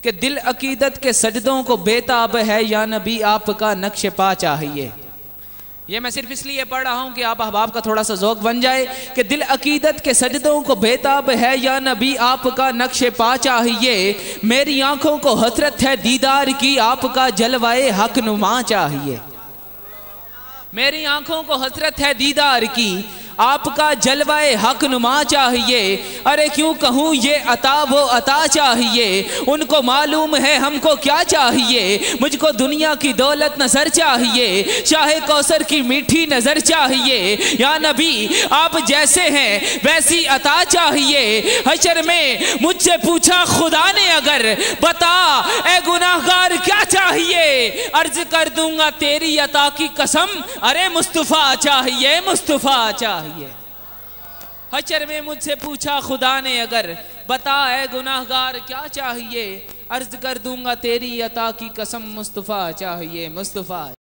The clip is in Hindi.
कि दिल अकीदत के सजदों को बेताब है या नबी आपका नक्श पा चाहिए। ये मैं सिर्फ इसलिए पढ़ रहा हूं कि आप अहबाब का थोड़ा सा ज़ौक़ बन जाए कि दिल अकीदत के सजदों को बेताब है या नबी आपका नक्श पा चाहिए। मेरी आंखों को हसरत है दीदार की, आपका जलवाए हक नुमा चाहिए। मेरी आंखों को हसरत है दीदार की, आपका जलवाए हक नुमा चाहिए। अरे क्यों कहूँ ये अता वो अता चाहिए, उनको मालूम है हमको क्या चाहिए। मुझको दुनिया की दौलत नजर चाहिए, शाहे कौसर की मीठी नजर चाहिए। या नबी आप जैसे हैं वैसी अता चाहिए। हशर में मुझसे पूछा खुदा ने अगर, बता ए गुनाहगार क्या चाहिए। अर्ज कर दूंगा तेरी अता की कसम, अरे मुस्तफा चाहिए, मुस्तफा चाहिए। हशर में मुझसे पूछा खुदा ने अगर, बता है गुनाहगार क्या चाहिए। अर्ज कर दूंगा तेरी अता की कसम, मुस्तफा चाहिए, मुस्तफा।